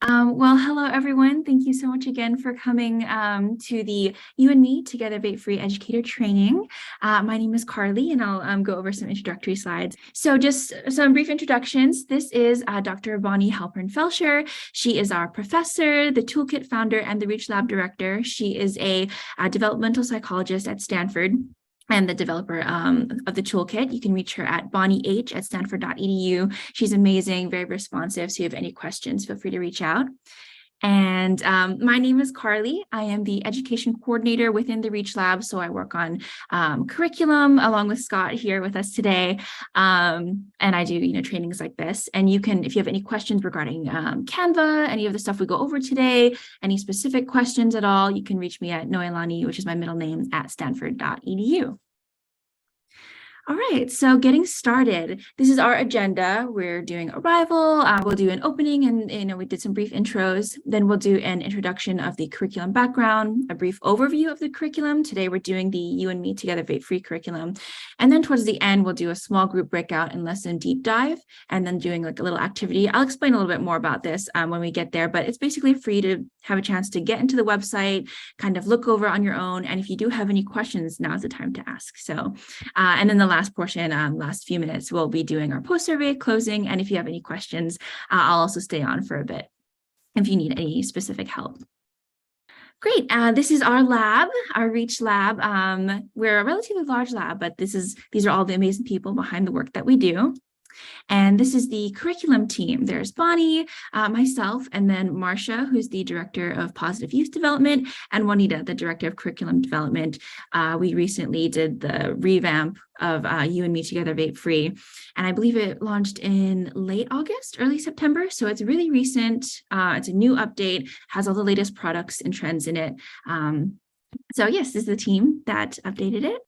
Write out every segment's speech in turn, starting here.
Well, hello, everyone. Thank you so much again for coming to the You and Me Together Vape-Free Educator training. My name is Carly, and I'll go over some introductory slides. So just some brief introductions. This is Dr. Bonnie Halpern-Felsher. She is our professor, the Toolkit founder, and the Reach Lab director. She is a developmental psychologist at Stanford and the developer of the toolkit. You can reach her at bonnieh@stanford.edu. She's amazing, very responsive. So if you have any questions, feel free to reach out. And my name is Carly. I am the education coordinator within the Reach Lab. So I work on curriculum along with Scott here with us today. And I do, trainings like this. And you can, if you have any questions regarding Canva, any of the stuff we go over today, any specific questions at all, you can reach me at Noelani, which is my middle name, at stanford.edu. All right, so getting started. This is our agenda. We're doing arrival. We'll do an opening, and we did some brief intros. Then we'll do an introduction of the curriculum background, a brief overview of the curriculum. Today we're doing the You and Me Together Vape-Free curriculum, and then towards the end we'll do a small group breakout and lesson deep dive, and then doing like a little activity. I'll explain a little bit more about this when we get there, but it's basically free to have a chance to get into the website, kind of look over on your own, and if you do have any questions, now's the time to ask. So, and then the last portion, last few minutes, we'll be doing our post survey closing. And if you have any questions, I'll also stay on for a bit if you need any specific help. Great. This is our lab, our Reach Lab. We're a relatively large lab, but these are all the amazing people behind the work that we do. And this is the curriculum team. There's Bonnie, myself, and then Marcia, who's the director of positive youth development, and Juanita, the director of curriculum development. We recently did the revamp of You and Me Together Vape-Free, and I believe it launched in late August, early September. So it's really recent. It's a new update, has all the latest products and trends in it. So yes, this is the team that updated it.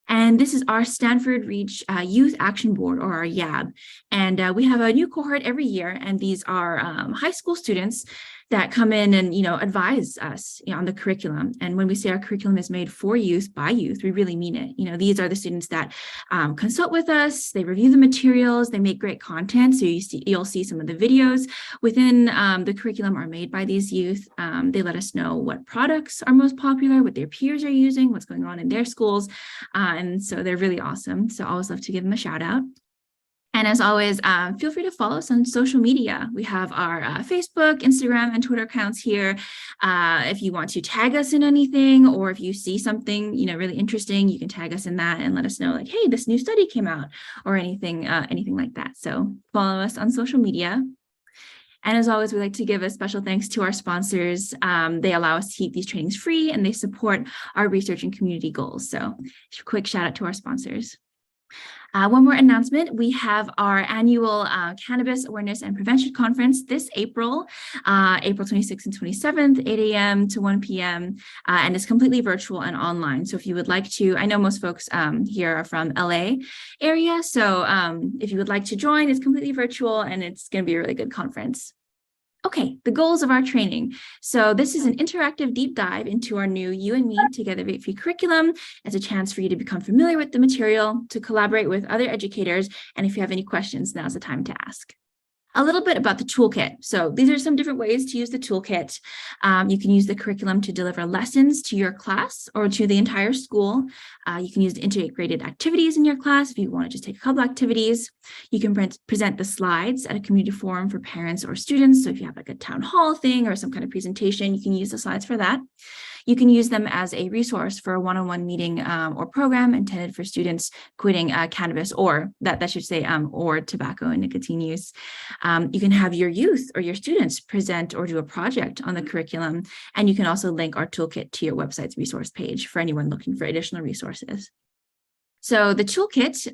And this is our Stanford Reach Youth Action Board, or our YAB. And we have a new cohort every year, and these are high school students that come in and, advise us on the curriculum. And when we say our curriculum is made for youth, by youth, we really mean it. These are the students that consult with us, they review the materials, they make great content. So you'll see some of the videos within the curriculum are made by these youth. They let us know what products are most popular, what their peers are using, what's going on in their schools. And so they're really awesome. So I always love to give them a shout out. And as always, feel free to follow us on social media. We have our Facebook, Instagram, and Twitter accounts here. If you want to tag us in anything, or if you see something, really interesting, you can tag us in that and let us know, like, hey, this new study came out, or anything like that. So follow us on social media. And as always, we like to give a special thanks to our sponsors. They allow us to keep these trainings free, and they support our research and community goals. So quick shout out to our sponsors. One more announcement. We have our annual Cannabis Awareness and Prevention Conference this April, April 26th and 27th, 8 a.m. to 1 p.m. And it's completely virtual and online. So if you would like to, I know most folks here are from LA area. So if you would like to join, it's completely virtual, and it's going to be a really good conference. Okay, the goals of our training. So this is an interactive deep dive into our new You and Me Together Vape-Free curriculum as a chance for you to become familiar with the material, to collaborate with other educators, and if you have any questions, now's the time to ask. A little bit about the toolkit. So these are some different ways to use the toolkit. You can use the curriculum to deliver lessons to your class or to the entire school. You can use the integrated activities in your class if you want to just take a couple activities. You can present the slides at a community forum for parents or students. So if you have like a town hall thing or some kind of presentation, you can use the slides for that. You can use them as a resource for a one-on-one meeting or program intended for students quitting cannabis, or that should say, or tobacco and nicotine use. You can have your youth or your students present or do a project on the curriculum. And you can also link our toolkit to your website's resource page for anyone looking for additional resources. So the toolkit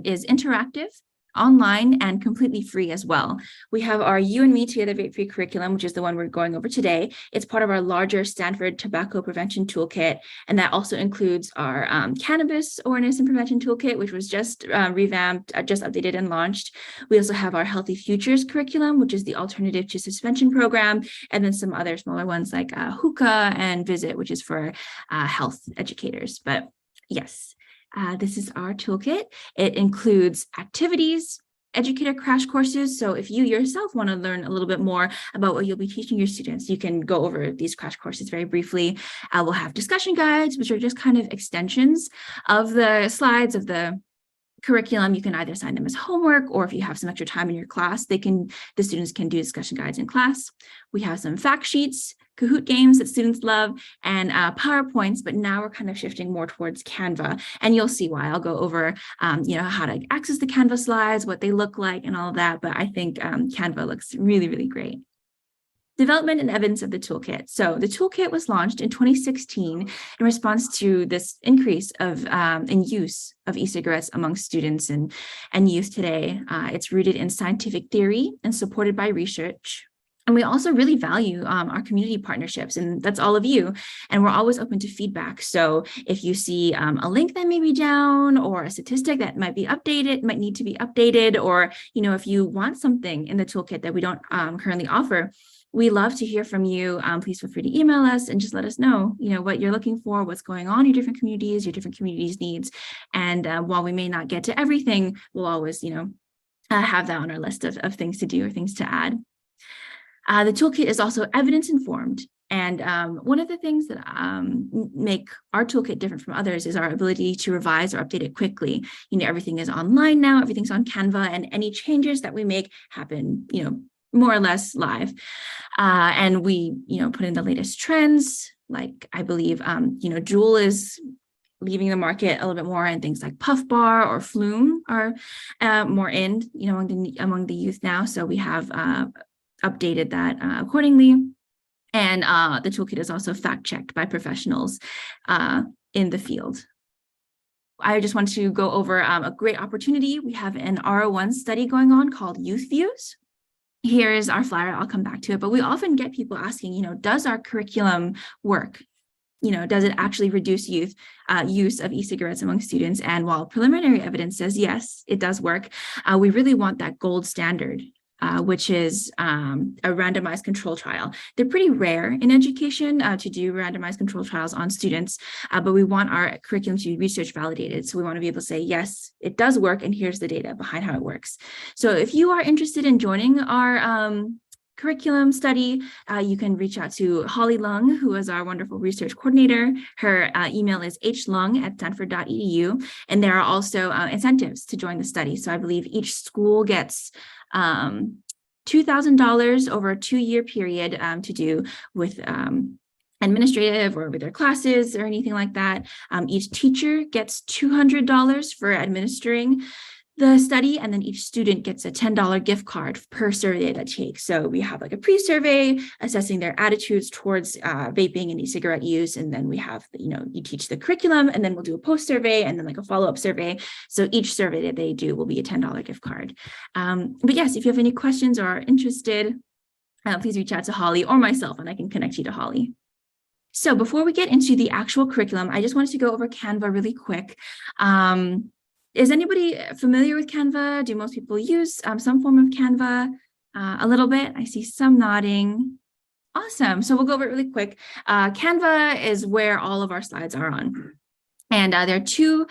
is interactive, online, and completely free as well. We have our You and Me Together Vape-Free curriculum, which is the one we're going over today. It's part of our larger Stanford Tobacco Prevention Toolkit, and that also includes our Cannabis Awareness and Prevention Toolkit, which was just revamped, just updated and launched. We also have our Healthy Futures curriculum, which is the alternative to suspension program, and then some other smaller ones like Hookah and Visit, which is for health educators. But yes. This is our toolkit. It includes activities, Educator crash courses. So if you yourself want to learn a little bit more about what you'll be teaching your students, you can go over these crash courses very briefly. We'll have discussion guides, which are just kind of extensions of the slides of the curriculum. You can either assign them as homework, or if you have some extra time in your class, the students can do discussion guides in class. We have some fact sheets, Kahoot games that students love, and PowerPoints, but now we're kind of shifting more towards Canva, and you'll see why. I'll go over, how to access the Canva slides, what they look like, and all of that, but I think Canva looks really, really great. Development and evidence of the toolkit. So the toolkit was launched in 2016 in response to this increase of in use of e-cigarettes among students and youth today. It's rooted in scientific theory and supported by research. And we also really value our community partnerships, and that's all of you. And we're always open to feedback. So if you see a link that may be down, or a statistic that might be updated, might need to be updated, or if you want something in the toolkit that we don't currently offer, we love to hear from you. Please feel free to email us and just let us know, what you're looking for, what's going on in your different communities' needs. And while we may not get to everything, we'll always, have that on our list of things to do or things to add. The toolkit is also evidence informed. And one of the things that make our toolkit different from others is our ability to revise or update it quickly. Everything is online now, everything's on Canva, and any changes that we make happen, more or less live. And we, put in the latest trends, like I believe, Juul is leaving the market a little bit more, and things like Puff Bar or Flume are more in, among the youth now. So we have updated that accordingly. And the toolkit is also fact-checked by professionals in the field. I just want to go over a great opportunity. We have an R01 study going on called Youth Views. Here is our flyer. I'll come back to it, but we often get people asking, does our curriculum work? Does it actually reduce youth use of e-cigarettes among students? And while preliminary evidence says yes, it does work, we really want that gold standard, which is a randomized control trial. They're pretty rare in education to do randomized control trials on students, but we want our curriculum to be research validated. So we want to be able to say, yes, it does work, and here's the data behind how it works. So if you are interested in joining our curriculum study, you can reach out to Holly Lung, who is our wonderful research coordinator. Her email is hlung@stanford.edu, and there are also incentives to join the study. So I believe each school gets $2,000 over a 2-year period to do with administrative or with their classes or anything like that. Each teacher gets $200 for administering the study, and then each student gets a $10 gift card per survey that takes. So we have like a pre-survey assessing their attitudes towards vaping and e-cigarette use, and then we have, you teach the curriculum, and then we'll do a post-survey and then like a follow-up survey. So each survey that they do will be a $10 gift card. But yes, if you have any questions or are interested, please reach out to Holly or myself, and I can connect you to Holly. So before we get into the actual curriculum, I just wanted to go over Canva really quick. Is anybody familiar with Canva? Do most people use some form of Canva? A little bit. I see some nodding. Awesome. So we'll go over it really quick. Canva is where all of our slides are on. And there are two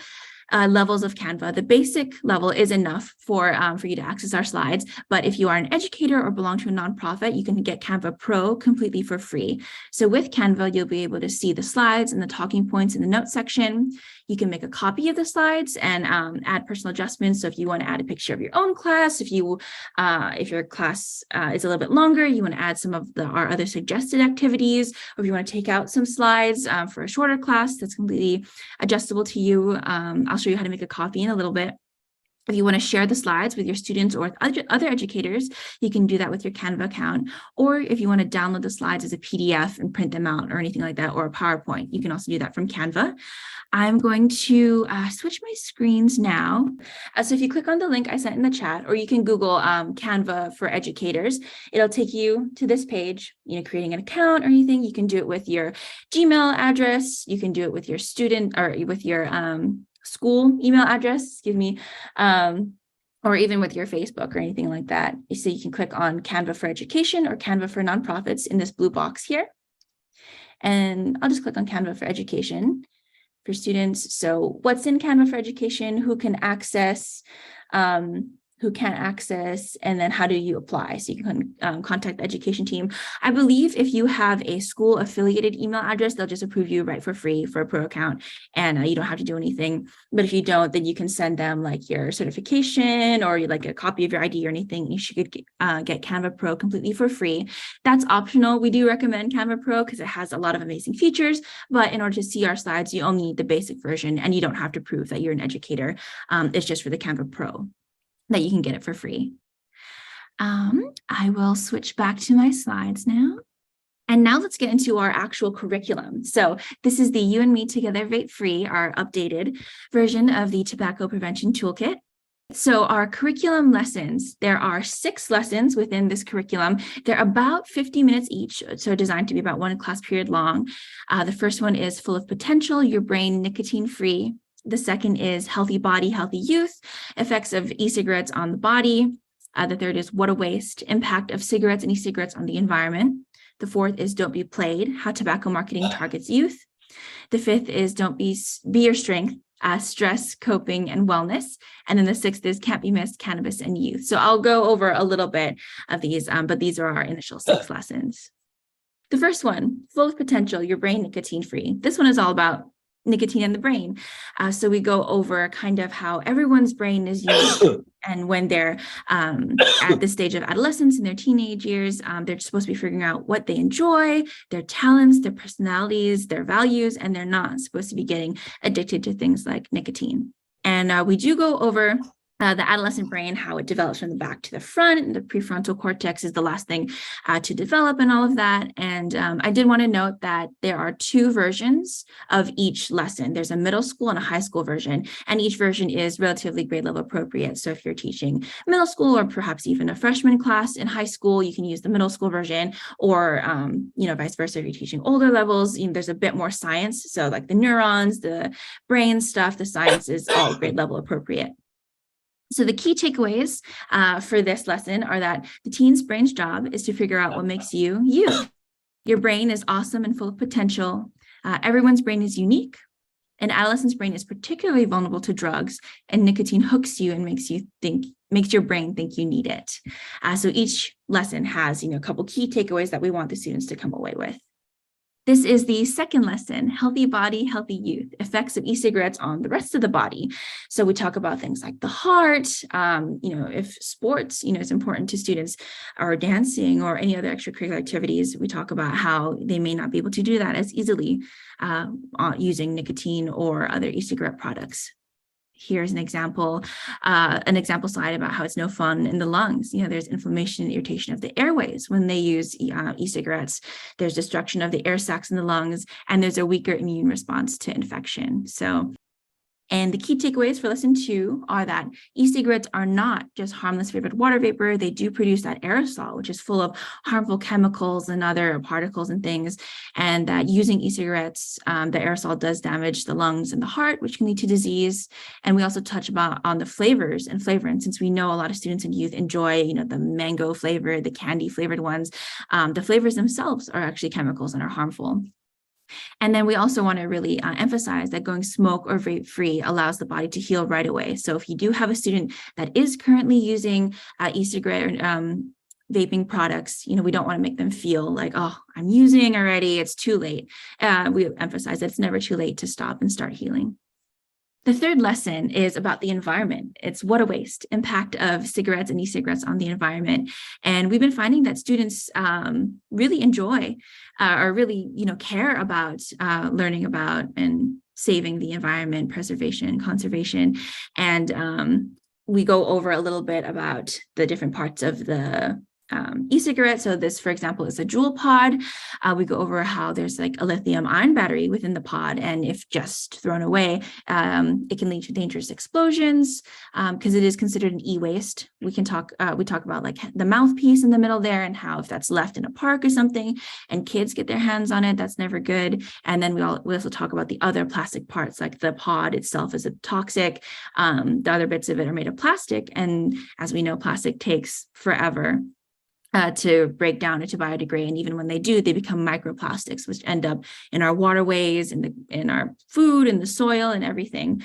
levels of Canva. The basic level is enough for you to access our slides, but if you are an educator or belong to a nonprofit, you can get Canva Pro completely for free. So with Canva, you'll be able to see the slides and the talking points in the notes section. You can make a copy of the slides and add personal adjustments. So if you want to add a picture of your own class, if your class is a little bit longer, you want to add some of our other suggested activities, or if you want to take out some slides for a shorter class, that's completely adjustable to you. I'll show you how to make a copy in a little bit. If you want to share the slides with your students or other educators, you can do that with your Canva account. Or if you want to download the slides as a PDF and print them out or anything like that, or a PowerPoint, you can also do that from Canva. I'm going to switch my screens now. So if you click on the link I sent in the chat, or you can Google Canva for educators, it'll take you to this page, creating an account or anything. You can do it with your Gmail address. You can do it with your student or with your school email address, or even with your Facebook or anything like that. So you can click on Canva for Education or Canva for Nonprofits in this blue box here. And I'll just click on Canva for Education for students. So what's in Canva for Education, who can access, who can't access, and then how do you apply? So you can contact the education team. I believe if you have a school affiliated email address, they'll just approve you right for free for a pro account, and you don't have to do anything. But if you don't, then you can send them like your certification or like a copy of your ID or anything. You should get Canva Pro completely for free. That's optional. We do recommend Canva Pro because it has a lot of amazing features, but in order to see our slides, you only need the basic version, and you don't have to prove that you're an educator. It's just for the Canva Pro that you can get it for free. I will switch back to my slides now. And now let's get into our actual curriculum. So this is the You and Me Together Vape-Free, our updated version of the Tobacco Prevention Toolkit. So our curriculum lessons, there are 6 lessons within this curriculum. They're about 50 minutes each, so designed to be about 1 class period long. The first one is Full of Potential, Your Brain Nicotine-Free. The second is Healthy Body, Healthy Youth, Effects of E-Cigarettes on the Body. The third is What a Waste, Impact of Cigarettes and E-Cigarettes on the Environment. The fourth is Don't Be Played, How Tobacco Marketing Targets Youth. The fifth is Don't Be Your Strength, Stress, Coping, and Wellness. And then the sixth is Can't Be Missed, Cannabis and Youth. So I'll go over a little bit of these, but these are our initial 6 lessons. The first one, Full of Potential, Your Brain Nicotine-Free. This one is all about nicotine in the brain. So we go over kind of how everyone's brain is unique. And when they're at this stage of adolescence in their teenage years, they're supposed to be figuring out what they enjoy, their talents, their personalities, their values, and they're not supposed to be getting addicted to things like nicotine. And we do go over the adolescent brain, how it develops from the back to the front, and the prefrontal cortex is the last thing to develop and all of that. And I did want to note that there are 2 versions of each lesson. There's a middle school and a high school version, and each version is relatively grade level appropriate. So if you're teaching middle school or perhaps even a freshman class in high school, you can use the middle school version, or vice versa. If you're teaching older levels, there's a bit more science. So like the neurons, the brain stuff, the science is all grade level appropriate. So the key takeaways for this lesson are that the teen's brain's job is to figure out what makes you, you. Your brain is awesome and full of potential. Everyone's brain is unique. An adolescent's brain is particularly vulnerable to drugs, and nicotine hooks you and makes your brain think you need it. So each lesson has, a couple key takeaways that we want the students to come away with. This is the second lesson, Healthy Body, Healthy Youth, Effects of E-Cigarettes on the Rest of the Body. So we talk about things like the heart, if sports, is important to students, or dancing or any other extracurricular activities, we talk about how they may not be able to do that as easily using nicotine or other e-cigarette products. Here's an example slide about how it's no fun in the lungs. There's inflammation and irritation of the airways when they use e-cigarettes. There's destruction of the air sacs in the lungs, and there's a weaker immune response to infection. And the key takeaways for lesson 2 are that e-cigarettes are not just harmless flavored water vapor. They do produce that aerosol, which is full of harmful chemicals and other particles and things. And that using e-cigarettes, the aerosol does damage the lungs and the heart, which can lead to disease. And we also touch on the flavors and flavorants, since we know a lot of students and youth enjoy, the mango flavor, the candy flavored ones. The flavors themselves are actually chemicals and are harmful. And then we also want to really emphasize that going smoke or vape-free allows the body to heal right away. So if you do have a student that is currently using e-cigarette or vaping products, we don't want to make them feel like, oh, I'm using already, it's too late. We emphasize that it's never too late to stop and start healing. The third lesson is about the environment. It's What a Waste, Impact of Cigarettes and E-Cigarettes on the Environment. And we've been finding that students really enjoy or really, care about learning about and saving the environment, preservation, conservation. And we go over a little bit about the different parts of the e-cigarette. So this, for example, is a jewel pod. We go over how there's like a lithium ion battery within the pod, and if just thrown away, it can lead to dangerous explosions because it is considered an e-waste. We talk about like the mouthpiece in the middle there, and how if that's left in a park or something and kids get their hands on it, that's never good. And then we also talk about the other plastic parts, like the pod itself is toxic. The other bits of it are made of plastic, and as we know, plastic takes forever to break down or to biodegrade, and even when they do, they become microplastics, which end up in our waterways, in our food, in the soil, and everything.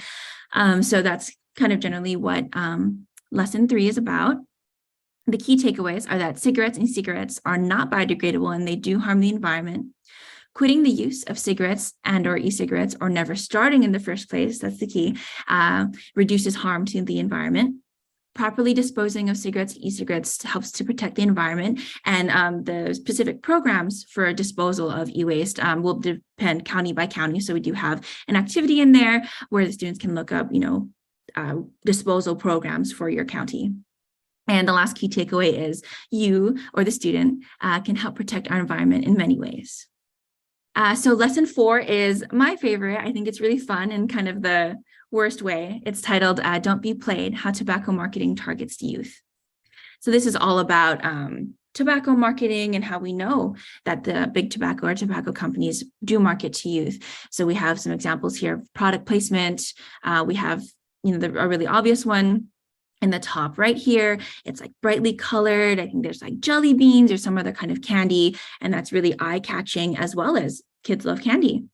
So that's kind of generally what lesson 3 is about. The key takeaways are that cigarettes and e-cigarettes are not biodegradable and they do harm the environment. Quitting the use of cigarettes and or e-cigarettes, or never starting in the first place, that's the key, reduces harm to the environment. Properly disposing of cigarettes and e-cigarettes helps to protect the environment, and the specific programs for disposal of e-waste will depend county by county. So we do have an activity in there where the students can look up, disposal programs for your county. And the last key takeaway is you or the student can help protect our environment in many ways. So lesson 4 is my favorite. I think it's really fun in kind of the worst way. It's titled, Don't Be Played, How Tobacco Marketing Targets Youth. So this is all about tobacco marketing and how we know that the big tobacco or tobacco companies do market to youth. So we have some examples here of product placement. We have, a really obvious one in the top right here. It's like brightly colored. I think there's like jelly beans or some other kind of candy, and that's really eye-catching, as well as kids love candy.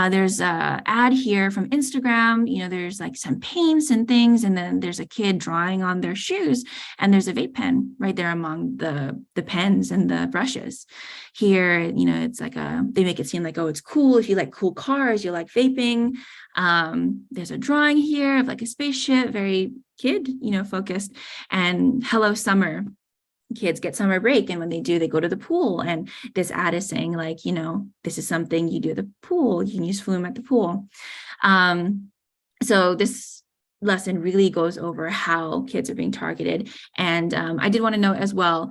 There's a ad here from Instagram. There's like some paints and things, and then there's a kid drawing on their shoes, and there's a vape pen right there among the pens and the brushes. Here, it's like they make it seem like, oh, it's cool if you like cool cars, you like vaping. There's a drawing here of like a spaceship, very kid, focused, and hello summer. Kids get summer break, and when they do, they go to the pool, and this ad is saying like, this is something you do at the pool, you can use Flume at the pool. So this lesson really goes over how kids are being targeted. And I did want to note as well,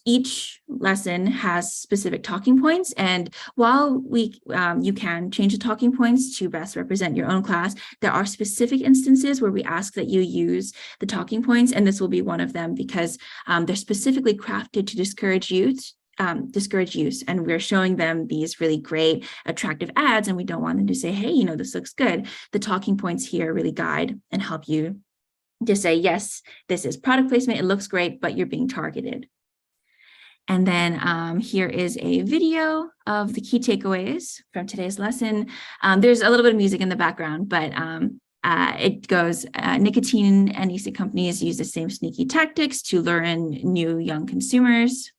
each lesson has specific talking points. And while you can change the talking points to best represent your own class, there are specific instances where we ask that you use the talking points. And this will be one of them, because they're specifically crafted to discourage use, and we're showing them these really great attractive ads, and we don't want them to say, hey, this looks good. The talking points here really guide and help you to say, yes, this is product placement, it looks great, but you're being targeted. And then here is a video of the key takeaways from today's lesson. There's a little bit of music in the background, but it goes, nicotine and e-cig companies use the same sneaky tactics to lure in new young consumers.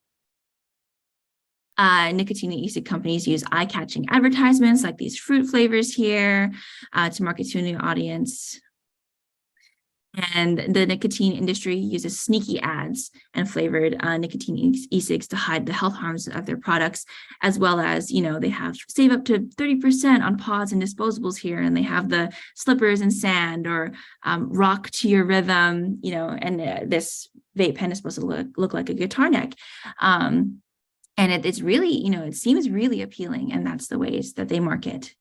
Nicotine and e-cig companies use eye-catching advertisements like these fruit flavors here to market to a new audience. And the nicotine industry uses sneaky ads and flavored nicotine e-cigs to hide the health harms of their products, as well as, they have save up to 30% on pods and disposables here, and they have the slippers and sand, or rock to your rhythm, and this vape pen is supposed to look like a guitar neck. And it's really, it seems really appealing, and that's the ways that they market.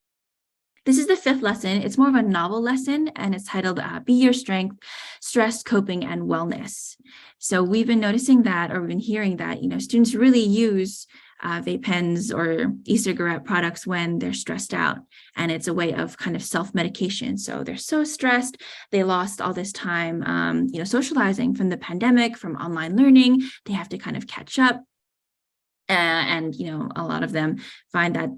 This is the 5th lesson. It's more of a novel lesson, and it's titled Be Your Strength, Stress, Coping, and Wellness. So we've been noticing that, or we've been hearing that, students really use vape pens or e-cigarette products when they're stressed out, and it's a way of kind of self-medication. So they're so stressed, they lost all this time, socializing from the pandemic, from online learning. They have to kind of catch up. And, a lot of them find that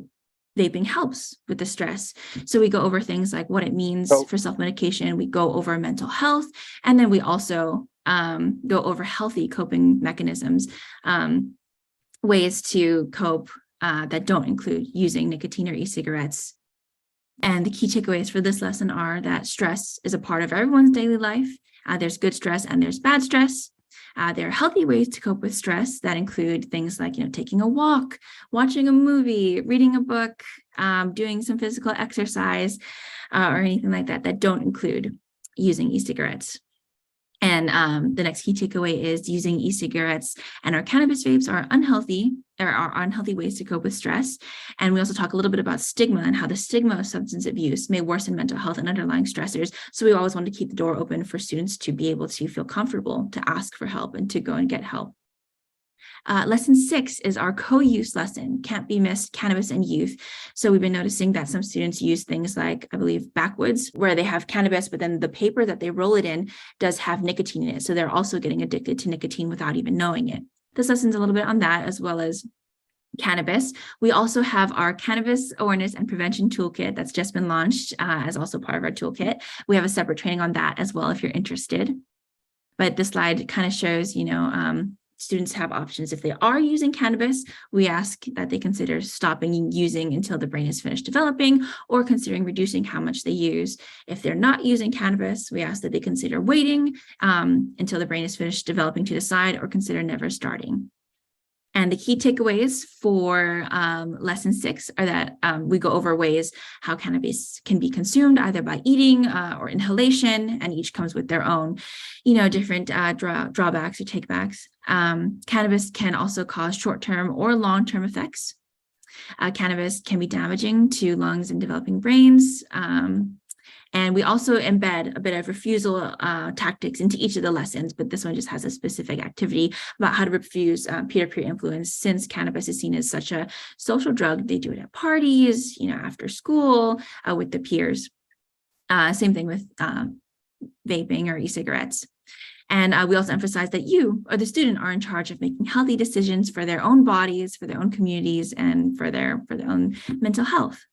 vaping helps with the stress. So we go over things like what it means for self-medication. We go over mental health, and then we also go over healthy coping mechanisms, ways to cope that don't include using nicotine or e-cigarettes. And the key takeaways for this lesson are that stress is a part of everyone's daily life. There's good stress and there's bad stress. There are healthy ways to cope with stress that include things like, taking a walk, watching a movie, reading a book, doing some physical exercise, or anything like that that don't include using e-cigarettes. And the next key takeaway is using e-cigarettes and our cannabis vapes are unhealthy ways to cope with stress. And we also talk a little bit about stigma and how the stigma of substance abuse may worsen mental health and underlying stressors. So we always want to keep the door open for students to be able to feel comfortable to ask for help and to go and get help. Lesson 6 is our co-use lesson, can't be missed, cannabis and youth. So we've been noticing that some students use things like, I believe, backwoods, where they have cannabis, but then the paper that they roll it in does have nicotine in it. So they're also getting addicted to nicotine without even knowing it. This lesson's a little bit on that, as well as cannabis. We also have our cannabis awareness and prevention toolkit that's just been launched as also part of our toolkit. We have a separate training on that as well if you're interested. But this slide kind of shows, students have options. If they are using cannabis, we ask that they consider stopping using until the brain is finished developing, or considering reducing how much they use. If they're not using cannabis, we ask that they consider waiting until the brain is finished developing to decide, or consider never starting. And the key takeaways for lesson 6 are that we go over ways how cannabis can be consumed, either by eating or inhalation, and each comes with their own, different drawbacks or takebacks. Cannabis can also cause short-term or long-term effects. Cannabis can be damaging to lungs and developing brains. And we also embed a bit of refusal tactics into each of the lessons, but this one just has a specific activity about how to refuse peer-to-peer influence. Since cannabis is seen as such a social drug, they do it at parties, after school, with the peers. Same thing with vaping or e-cigarettes. And we also emphasize that you, or the student, are in charge of making healthy decisions for their own bodies, for their own communities, and for their own mental health.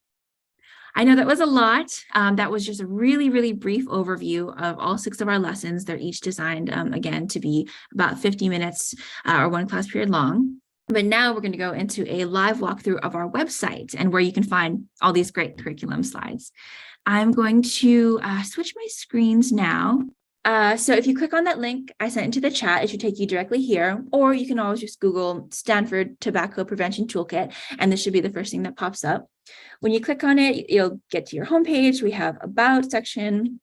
I know that was a lot. That was just a really, really brief overview of all 6 of our lessons. They're each designed, again, to be about 50 minutes or 1 class period long. But now we're going to go into a live walkthrough of our website and where you can find all these great curriculum slides. I'm going to switch my screens now. So if you click on that link I sent into the chat, it should take you directly here, or you can always just Google Stanford Tobacco Prevention Toolkit, and this should be the first thing that pops up. When you click on it, you'll get to your homepage. We have About section,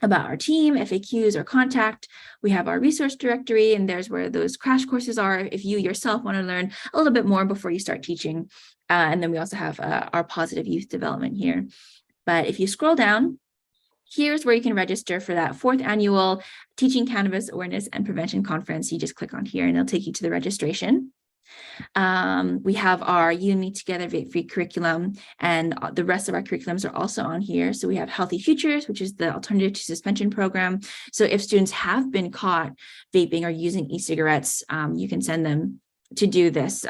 about our team, FAQs or contact. We have our resource directory, and there's where those crash courses are if you yourself want to learn a little bit more before you start teaching. And then we also have our positive youth development here. But if you scroll down, here's where you can register for that 4th annual Teaching Cannabis Awareness and Prevention Conference. You just click on here and it'll take you to the registration. We have our You and Me Together Vape-Free curriculum, and the rest of our curriculums are also on here. So we have Healthy Futures, which is the alternative to suspension program. So if students have been caught vaping or using e-cigarettes, you can send them to do this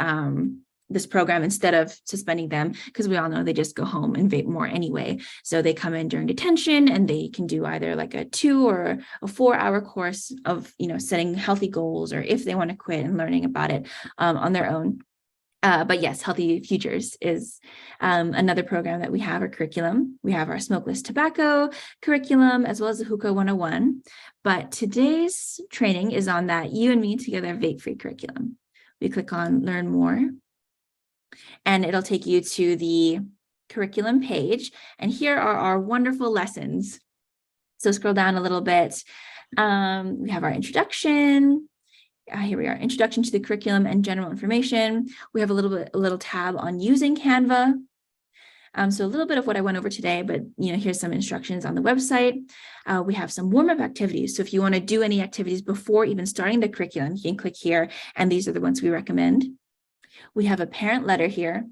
this program instead of suspending them, because we all know they just go home and vape more anyway. So they come in during detention and they can do either like a 2 or a 4-hour course of, setting healthy goals, or if they want to quit and learning about it on their own. But yes, Healthy Futures is another program that we have, our curriculum. We have our smokeless tobacco curriculum, as well as the Hookah 101. But today's training is on that You and Me Together Vape-Free curriculum. We click on Learn More, and it'll take you to the curriculum page. And here are our wonderful lessons. So scroll down a little bit. We have our introduction. Here we are, introduction to the curriculum and general information. We have a little tab on using Canva. So a little bit of what I went over today, but here's some instructions on the website. We have some warm-up activities. So if you want to do any activities before even starting the curriculum, you can click here, and these are the ones we recommend. We have a parent letter here.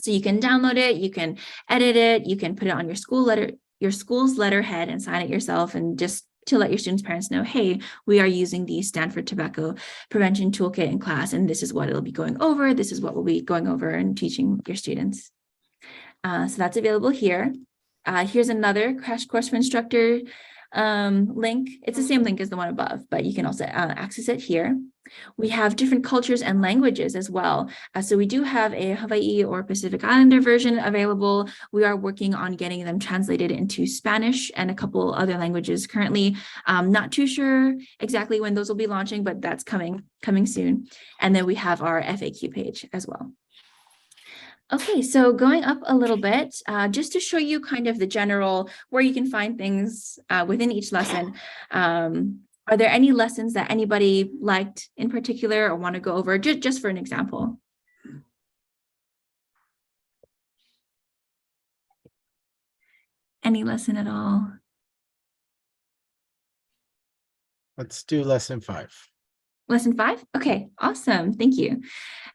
So you can download it, you can edit it, you can put it on your school's letterhead and sign it yourself, and just to let your students' parents know, hey, we are using the Stanford Tobacco Prevention Toolkit in class, and this is what it'll be going over. This is what we'll be going over and teaching your students. So that's available here. Here's another crash course for instructor link. It's the same link as the one above, but you can also access it here. We have different cultures and languages as well. So we do have a Hawaii or Pacific Islander version available. We are working on getting them translated into Spanish and a couple other languages currently. Not too sure exactly when those will be launching, but that's coming soon. And then we have our FAQ page as well. Okay, so going up a little bit, just to show you kind of the general where you can find things within each lesson. Are there any lessons that anybody liked in particular or want to go over, just for an example? Any lesson at all? Let's do lesson 5. Lesson 5? Okay, awesome. Thank you.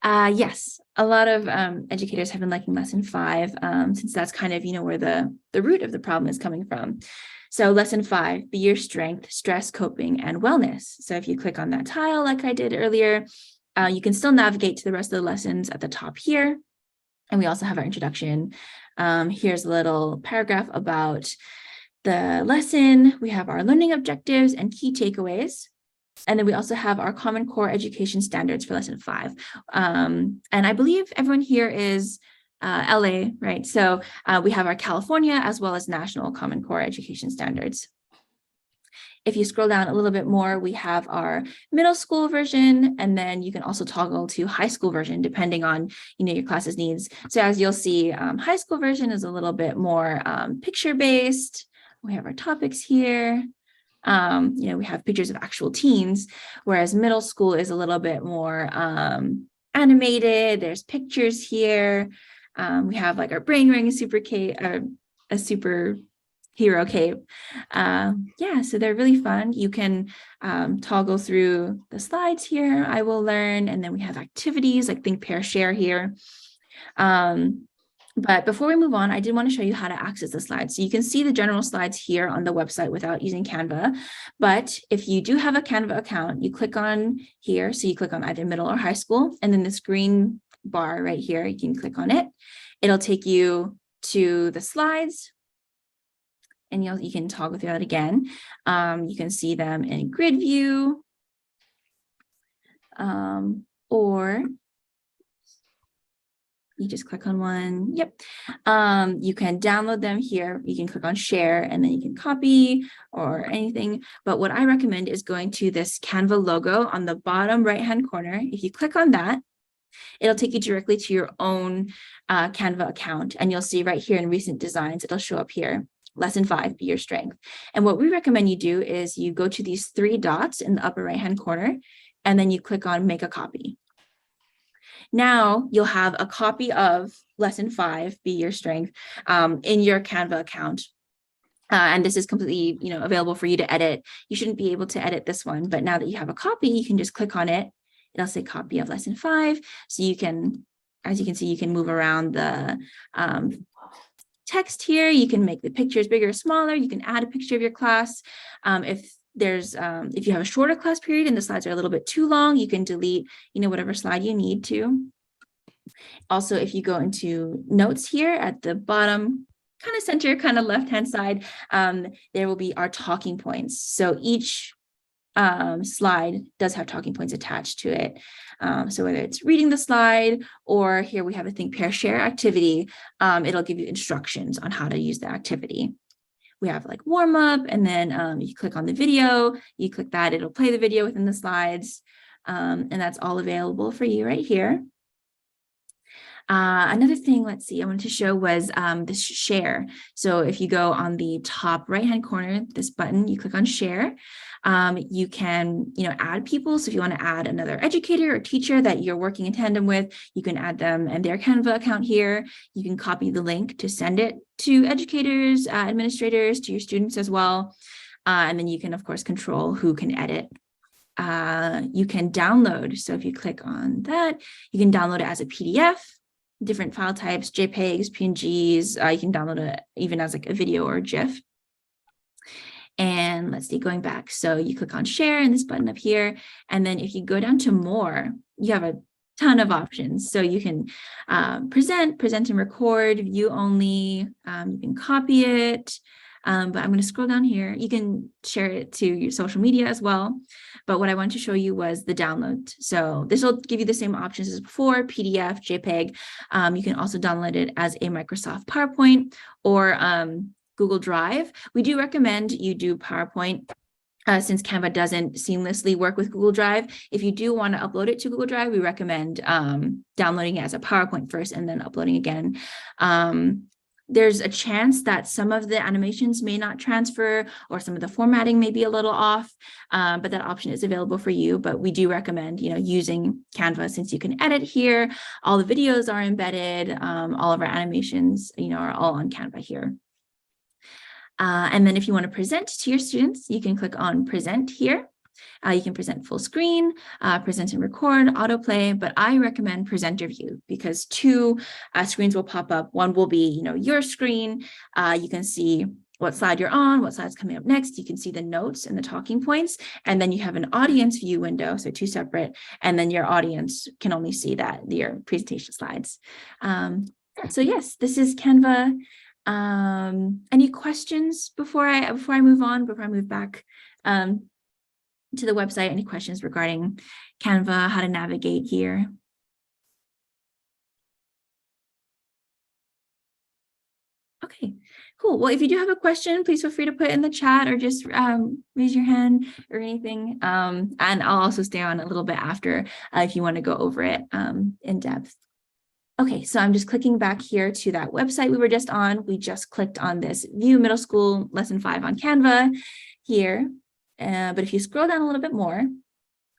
Yes, a lot of educators have been liking lesson 5 since that's kind of, where the root of the problem is coming from. So lesson 5, be your strength, stress, coping, and wellness. So if you click on that tile like I did earlier, you can still navigate to the rest of the lessons at the top here. And we also have our introduction. Here's a little paragraph about the lesson. We have our learning objectives and key takeaways. And then we also have our Common Core Education Standards for Lesson 5. And I believe everyone here is LA, right? So we have our California as well as National Common Core Education Standards. If you scroll down a little bit more, we have our middle school version, and then you can also toggle to high school version depending on your class's needs. So as you'll see, high school version is a little bit more picture-based. We have our topics here. We have pictures of actual teens, whereas middle school is a little bit more animated. There's pictures here. We have like our brain ring, a superhero cape. So they're really fun. You can toggle through the slides here. I will learn, and then we have activities like think, pair, share here. But before we move on, I did want to show you how to access the slides. So you can see the general slides here on the website without using Canva. But if you do have a Canva account, you click on here. So you click on either middle or high school, and then this green bar right here, you can click on it. It'll take you to the slides, and you can toggle through that again. You can see them in grid view, or you just click on one. Yep. You can download them here. You can click on share, and then you can copy or anything. But what I recommend is going to this Canva logo on the bottom right-hand corner. If you click on that, it'll take you directly to your own Canva account. And you'll see right here in recent designs, it'll show up here. Lesson 5, Be Your Strength. And what we recommend you do is you go to these 3 dots in the upper right-hand corner, and then you click on Make a Copy. Now you'll have a copy of Lesson 5, Be Your Strength, in your Canva account. And this is completely, available for you to edit. You shouldn't be able to edit this one, but now that you have a copy, you can just click on it. It'll say copy of Lesson 5. So you can, as you can see, you can move around the text here. You can make the pictures bigger or smaller. You can add a picture of your class. If you have a shorter class period and the slides are a little bit too long, you can delete, whatever slide you need to. Also, if you go into notes here at the bottom, kind of center, kind of left-hand side, there will be our talking points. So each slide does have talking points attached to it. So whether it's reading the slide, or here we have a think, pair, share activity, it'll give you instructions on how to use the activity. We have like warm up, and then you click on the video, you click that, it'll play the video within the slides. And that's all available for you right here. Another thing, let's see, I wanted to show was this share. So if you go on the top right-hand corner, this button, you click on share. You can, add people. So if you want to add another educator or teacher that you're working in tandem with, you can add them and their Canva account here. You can copy the link to send it to educators, administrators, to your students as well. And then you can, of course, control who can edit. You can download. So if you click on that, you can download it as a PDF, different file types, JPEGs, PNGs. You can download it even as like a video or a GIF. And let's see, going back. So you click on share in this button up here. And then if you go down to more, you have a ton of options. So you can present and record, view only, you can copy it. But I'm going to scroll down here. You can share it to your social media as well. But what I wanted to show you was the download. So this will give you the same options as before, PDF, JPEG. You can also download it as a Microsoft PowerPoint or Google Drive. We do recommend you do PowerPoint since Canva doesn't seamlessly work with Google Drive. If you do want to upload it to Google Drive, we recommend downloading it as a PowerPoint first and then uploading again. There's a chance that some of the animations may not transfer, or some of the formatting may be a little off, but that option is available for you. But we do recommend, using Canva, since you can edit here. All the videos are embedded. All of our animations, are all on Canva here. And then if you want to present to your students, you can click on present here. You can present full screen, present and record, autoplay, but I recommend presenter view because 2 screens will pop up. One will be, your screen. You can see what slide you're on, what slide's coming up next. You can see the notes and the talking points, and then you have an audience view window, so 2 separate, and then your audience can only see your presentation slides. So yes, this is Canva. Any questions before I move on, before I move back? to the website. Any questions regarding Canva, how to navigate here? Okay, cool. Well, if you do have a question, please feel free to put it in the chat or just raise your hand or anything. And I'll also stay on a little bit after if you want to go over it in depth. Okay, so I'm just clicking back here to that website we were just on. We just clicked on this View Middle School Lesson 5 on Canva here. But if you scroll down a little bit more,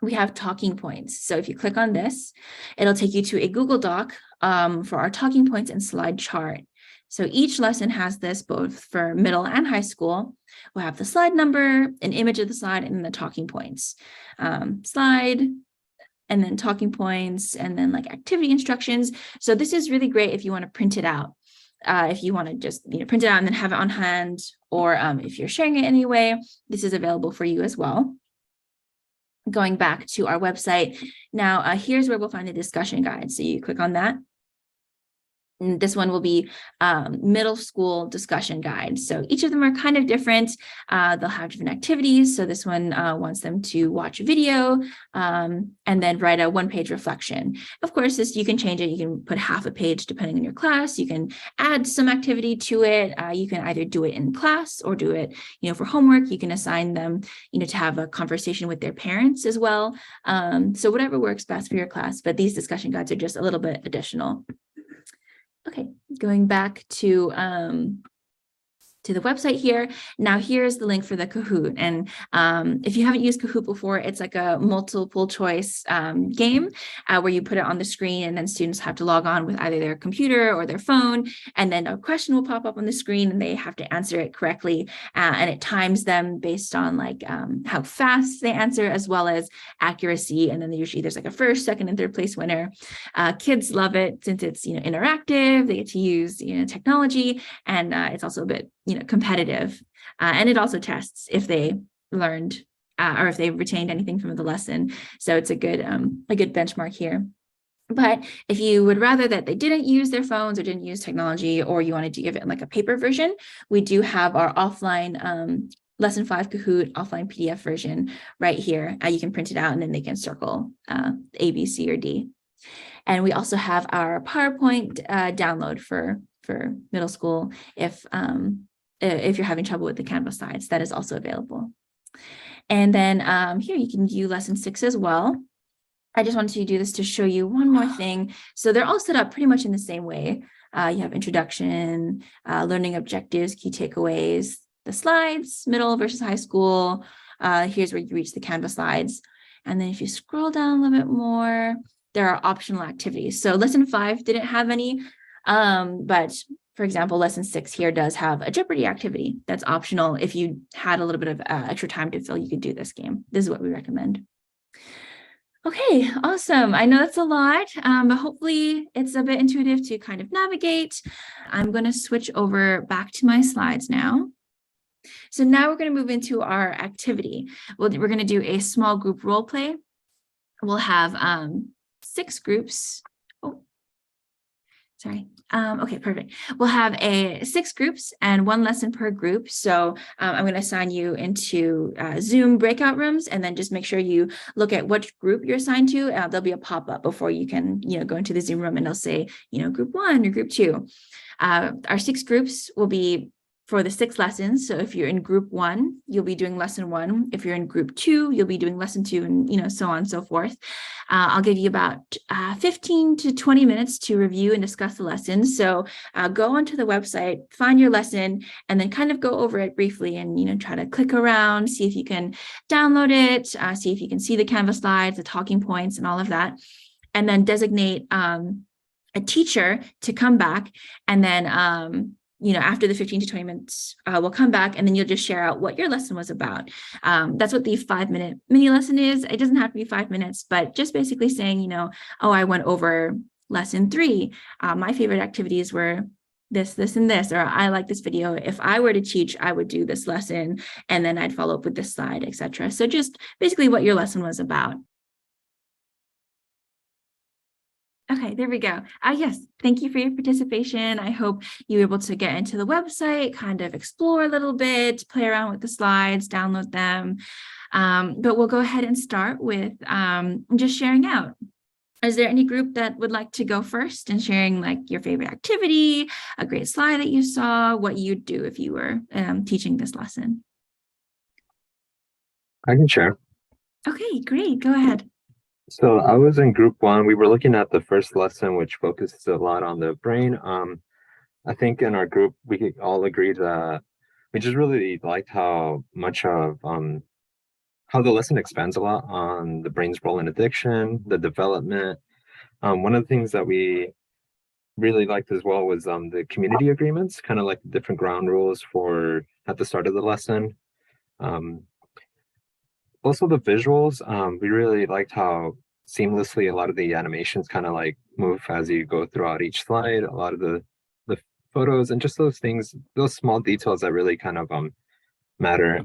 we have talking points. So if you click on this, it'll take you to a Google Doc for our talking points and slide chart. So each lesson has this both for middle and high school. We'll have the slide number, an image of the slide, and then the talking points. Slide, and then talking points, and then like activity instructions. So this is really great if you want to print it out. If you want to just print it out and then have it on hand, or if you're sharing it anyway, this is available for you as well. Going back to our website, now here's where we'll find the discussion guide. So you click on that. And this one will be middle school discussion guide. So each of them are kind of different. They'll have different activities. So this one wants them to watch a video and then write a one-page reflection. Of course, this you can change it. You can put half a page depending on your class. You can add some activity to it. You can either do it in class or do it, for homework. You can assign them, to have a conversation with their parents as well. So whatever works best for your class. But these discussion guides are just a little bit additional. Okay, going back to the website here. Now here's the link for the Kahoot. And if you haven't used Kahoot before, it's like a multiple choice game where you put it on the screen and then students have to log on with either their computer or their phone. And then a question will pop up on the screen and they have to answer it correctly. And it times them based on like how fast they answer as well as accuracy. And then there's like a first, second, and third place winner. Kids love it since it's, interactive. They get to use, technology, and it's also a bit competitive, and it also tests if they learned or if they retained anything from the lesson. So it's a good benchmark here. But if you would rather that they didn't use their phones or didn't use technology, or you wanted to give it like a paper version, we do have our offline lesson 5 Kahoot offline PDF version right here. You can print it out and then they can circle A, B, C, or D. And we also have our PowerPoint download for middle school if you're having trouble with the Canvas slides. That is also available. And then here you can view lesson 6 as well. I just wanted to do this to show you one more thing. So they're all set up pretty much in the same way. You have introduction, learning objectives, key takeaways, the slides, middle versus high school. Here's where you reach the Canvas slides. And then if you scroll down a little bit more, there are optional activities. So lesson 5 didn't have any, but for example, lesson 6 here does have a Jeopardy activity that's optional. If you had a little bit of extra time to fill, you could do this game. This is what we recommend. Okay, awesome. I know that's a lot, but hopefully it's a bit intuitive to kind of navigate. I'm going to switch over back to my slides now. So now we're going to move into our activity. We're going to do a small group role play. We'll have 6 groups. Okay, perfect. We'll have 6 groups and 1 lesson per group. So I'm going to assign you into Zoom breakout rooms, and then just make sure you look at which group you're assigned to. There'll be a pop-up before you can, go into the Zoom room, and they'll say, group 1 or group 2. Our 6 groups will be for the 6 lessons. So if you're in group 1, you'll be doing lesson 1. If you're in group 2, you'll be doing lesson 2, and so on and so forth. I'll give you about 15 to 20 minutes to review and discuss the lesson. So go onto the website, find your lesson, and then kind of go over it briefly and, try to click around, see if you can download it, see if you can see the Canvas slides, the talking points, and all of that. And then designate a teacher to come back, and then after the 15 to 20 minutes, we'll come back, and then you'll just share out what your lesson was about. That's what the 5-minute mini lesson is. It doesn't have to be 5 minutes, but just basically saying, I went over lesson 3. My favorite activities were this, and this, or I like this video. If I were to teach, I would do this lesson, and then I'd follow up with this slide, etc. So just basically what your lesson was about. Okay, there we go. Yes, thank you for your participation. I hope you were able to get into the website, kind of explore a little bit, play around with the slides, download them. But we'll go ahead and start with just sharing out. Is there any group that would like to go first and sharing like your favorite activity, a great slide that you saw, what you'd do if you were teaching this lesson? I can share. Okay, great. Go ahead. So I was in group 1. We were looking at the first lesson, which focuses a lot on the brain. I think in our group, we all agreed that we just really liked how much of how the lesson expands a lot on the brain's role in addiction, the development. One of the things that we really liked as well was the community agreements, kind of like the different ground rules for at the start of the lesson. Also the visuals, we really liked how seamlessly a lot of the animations kind of like move as you go throughout each slide. A lot of the photos and just those things, those small details that really kind of matter,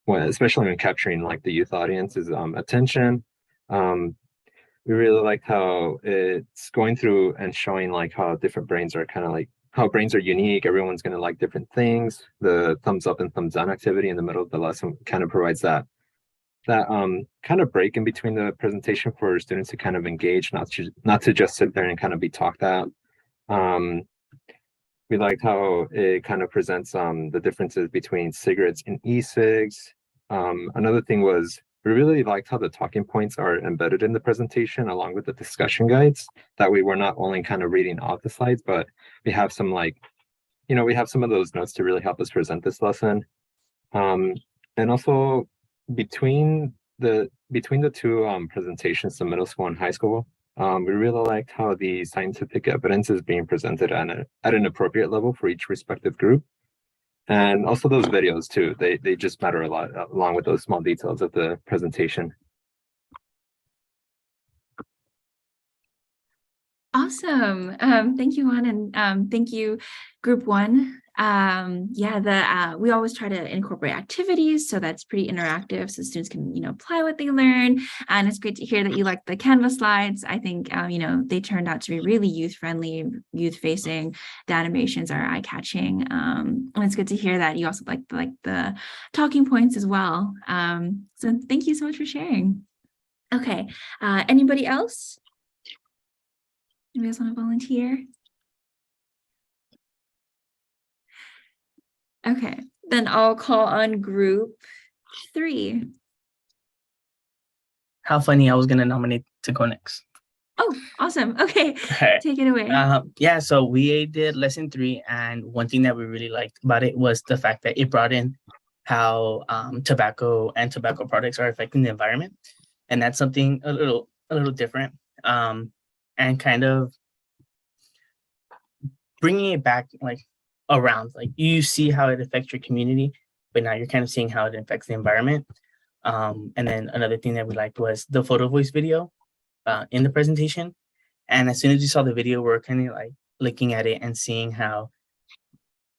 especially when capturing like the youth audience's attention. We really liked how it's going through and showing like how different brains are kind of like how brains are unique. Everyone's going to like different things. The thumbs up and thumbs down activity in the middle of the lesson kind of provides that kind of break in between the presentation for students to kind of engage, not to just sit there and kind of be talked at. We liked how it kind of presents the differences between cigarettes and e-cigs. Another thing was we really liked how the talking points are embedded in the presentation along with the discussion guides. That way we're not only kind of reading off the slides, but we have some like, we have some of those notes to really help us present this lesson. And also between the two presentations, the middle school and high school, we really liked how the scientific evidence is being presented at an appropriate level for each respective group. And also those videos too, they just matter a lot along with those small details of the presentation. Awesome. Thank you, Juan, and thank you, Group 1. We always try to incorporate activities, so that's pretty interactive, so students can, apply what they learn. And it's great to hear that you like the Canva slides. I think, they turned out to be really youth-friendly, youth-facing. The animations are eye-catching, and it's good to hear that you also like the talking points as well. So thank you so much for sharing. Okay, anybody else? Anybody else want to volunteer? Okay, then I'll call on Group 3. How funny, I was going to nominate to go next. Oh, awesome. Okay, Right. Take it away. So we did lesson 3, and one thing that we really liked about it was the fact that it brought in how tobacco and tobacco products are affecting the environment. And that's something a little different, and kind of bringing it back like around, like you see how it affects your community, but now you're kind of seeing how it affects the environment. And then another thing that we liked was the photo voice video in the presentation. And as soon as you saw the video, we're kind of like looking at it and seeing how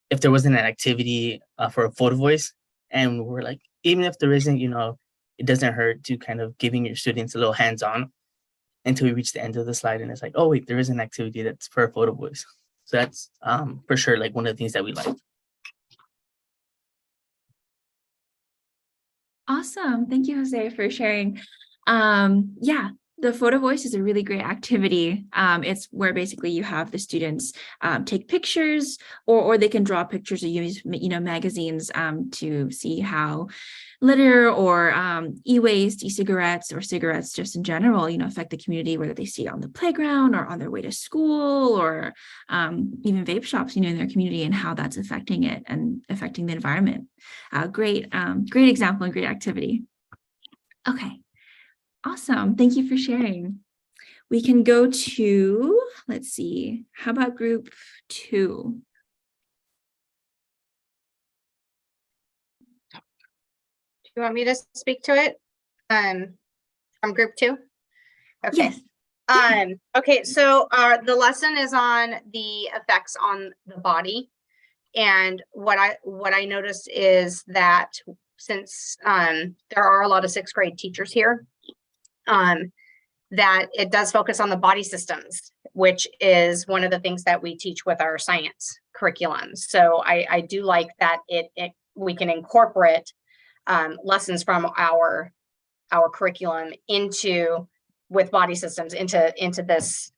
if there wasn't an activity for a photo voice, and we're like, even if there isn't, it doesn't hurt to kind of giving your students a little hands-on until we reach the end of the slide. And it's like, oh wait, there is an activity that's for a photo voice. So that's for sure like one of the things that we like. Awesome. Thank you, Jose, for sharing. The photo voice is a really great activity. It's where basically you have the students take pictures, or they can draw pictures or use magazines to see how litter or e-waste, e-cigarettes, or cigarettes just in general, affect the community, whether they see it on the playground or on their way to school, or even vape shops, in their community, and how that's affecting it and affecting the environment. Great example and great activity. Okay. Awesome. Thank you for sharing. We can go to, let's see, how about Group 2? Do you want me to speak to it from Group 2? Okay. Yes. Okay, so the lesson is on the effects on the body. And what I noticed is that since there are a lot of 6th grade teachers here, that it does focus on the body systems, which is one of the things that we teach with our science curriculum. So I do like that we can incorporate lessons from our curriculum with body systems into this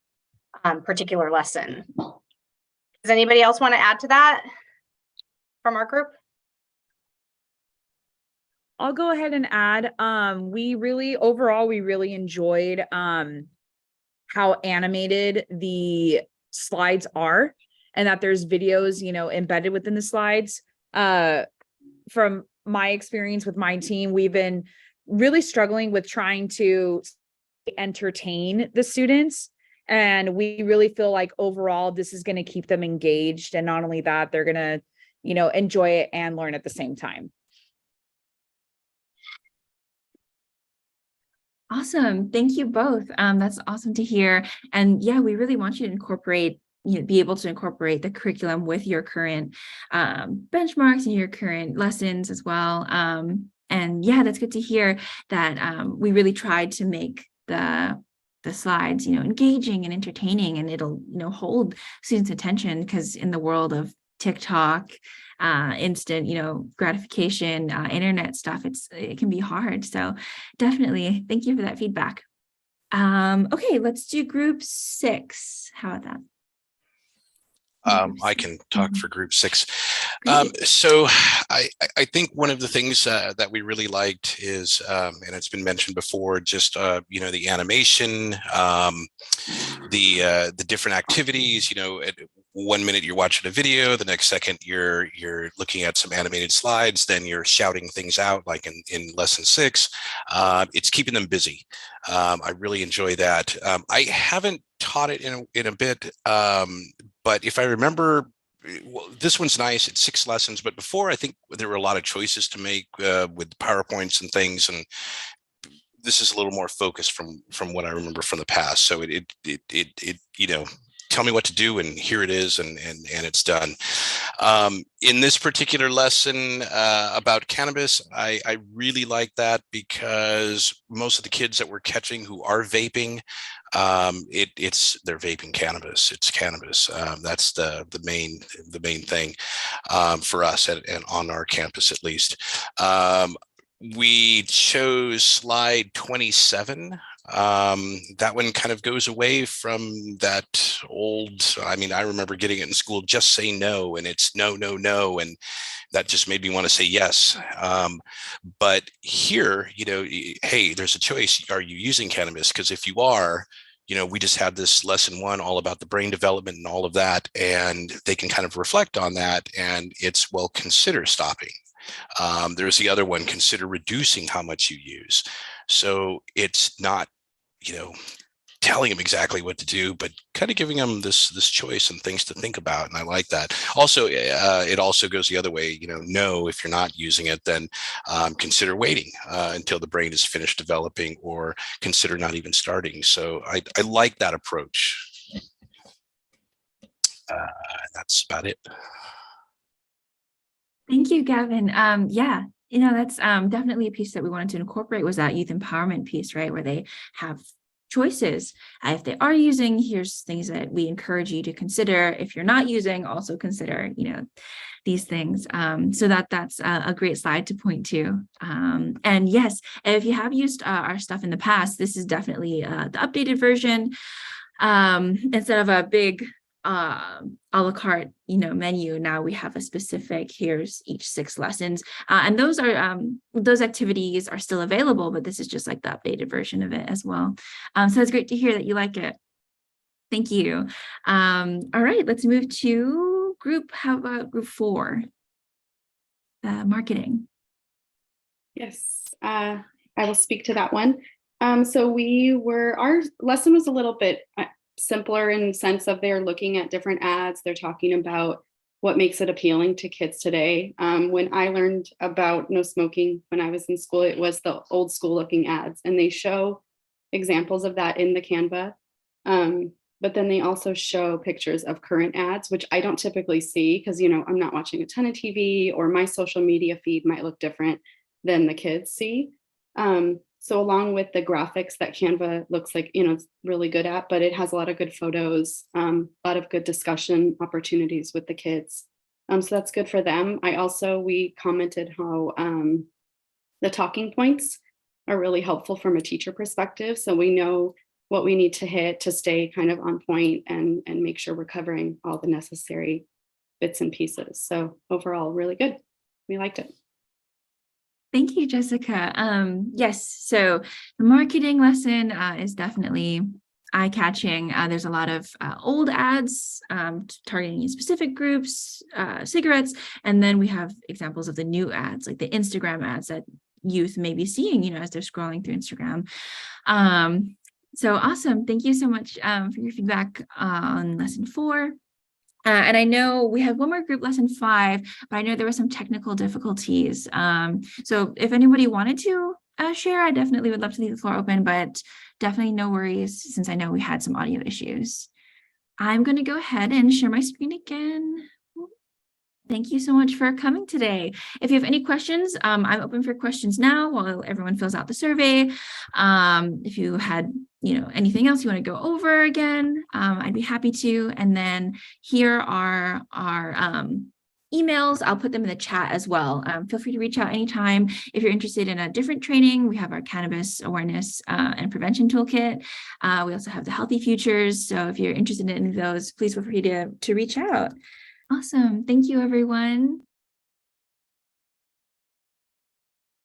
particular lesson. Does anybody else want to add to that from our group? I'll go ahead and add, overall, we really enjoyed how animated the slides are, and that there's videos, embedded within the slides. From my experience with my team, we've been really struggling with trying to entertain the students. And we really feel like overall, this is going to keep them engaged. And not only that, they're going to, enjoy it and learn at the same time. Awesome. Thank you both. That's awesome to hear. And yeah, we really want you to incorporate, be able to incorporate the curriculum with your current benchmarks and your current lessons as well. And yeah, that's good to hear that we really tried to make the slides, engaging and entertaining, and it'll, hold students' attention, because in the world of TikTok, instant, gratification, internet stuff, it can be hard. So definitely thank you for that feedback. Okay, let's do group 6. How about that? I can talk for group 6. So I think one of the things that we really liked is, and it's been mentioned before, just, the animation, the different activities, at 1 minute you're watching a video, the next second you're looking at some animated slides, then you're shouting things out like in lesson 6. It's keeping them busy. I really enjoy that. I haven't taught it in a bit, but if I remember, well, this one's nice. It's 6 lessons, but before, I think there were a lot of choices to make with PowerPoints and things, and this is a little more focused from what I remember from the past. So it tell me what to do, and here it is, and it's done. In this particular lesson about cannabis, I really like that, because most of the kids that we're catching who are vaping, they're vaping cannabis. It's cannabis. That's the main thing for us and on our campus, at least. We chose slide 27. That one kind of goes away from that old, I remember getting it in school, just say no, and it's no, no, no. And that just made me want to say yes. But here, hey, there's a choice. Are you using cannabis? Because if you are, we just had this lesson 1 all about the brain development and all of that, and they can kind of reflect on that. And it's, well, consider stopping. There's the other one, consider reducing how much you use. So it's not, telling them exactly what to do, but kind of giving them this choice and things to think about. And I like that. Also, it also goes the other way, no, if you're not using it, then consider waiting until the brain is finished developing, or consider not even starting. So I like that approach. That's about it. Thank you, Gavin. Yeah, that's definitely a piece that we wanted to incorporate, was that youth empowerment piece, right? Where they have choices. If they are using, here's things that we encourage you to consider. If you're not using, also consider, these things. So that's a great slide to point to. And yes, if you have used our stuff in the past, this is definitely the updated version. Instead of a big a la carte, menu, now we have a specific, here's each 6 lessons. And those are, those activities are still available, but this is just like the updated version of it as well. So it's great to hear that you like it. Thank you. All right, let's move to how about group 4? Marketing. Yes, I will speak to that one. So our lesson was a little bit simpler in the sense of they're looking at different ads. They're talking about what makes it appealing to kids today. When I learned about no smoking when I was in school, it was the old school looking ads, and they show examples of that in the Canva. But then they also show pictures of current ads, which I don't typically see because, I'm not watching a ton of TV, or my social media feed might look different than the kids see. So along with the graphics that Canva looks like, it's really good at, but it has a lot of good photos, a lot of good discussion opportunities with the kids. So that's good for them. We commented how the talking points are really helpful from a teacher perspective. So we know what we need to hit to stay kind of on point and make sure we're covering all the necessary bits and pieces. So overall, really good. We liked it. Thank you, Jessica. Yes, so the marketing lesson is definitely eye-catching. There's a lot of old ads targeting specific groups, cigarettes, and then we have examples of the new ads, like the Instagram ads that youth may be seeing, you know, as they're scrolling through Instagram. So awesome. Thank you so much for your feedback on lesson 4. And I know we have one more group, lesson 5, but I know there were some technical difficulties. So if anybody wanted to share, I definitely would love to leave the floor open, but definitely no worries since I know we had some audio issues. I'm going to go ahead and share my screen again. Thank you so much for coming today. If you have any questions, I'm open for questions now while everyone fills out the survey. If you had, you know, anything else you want to go over again, I'd be happy to. And then here are our emails. I'll put them in the chat as well. Feel free to reach out anytime. If you're interested in a different training, we have our cannabis awareness and prevention toolkit. We also have the healthy futures. So if you're interested in any of those, please feel free to reach out. Awesome. Thank you, everyone.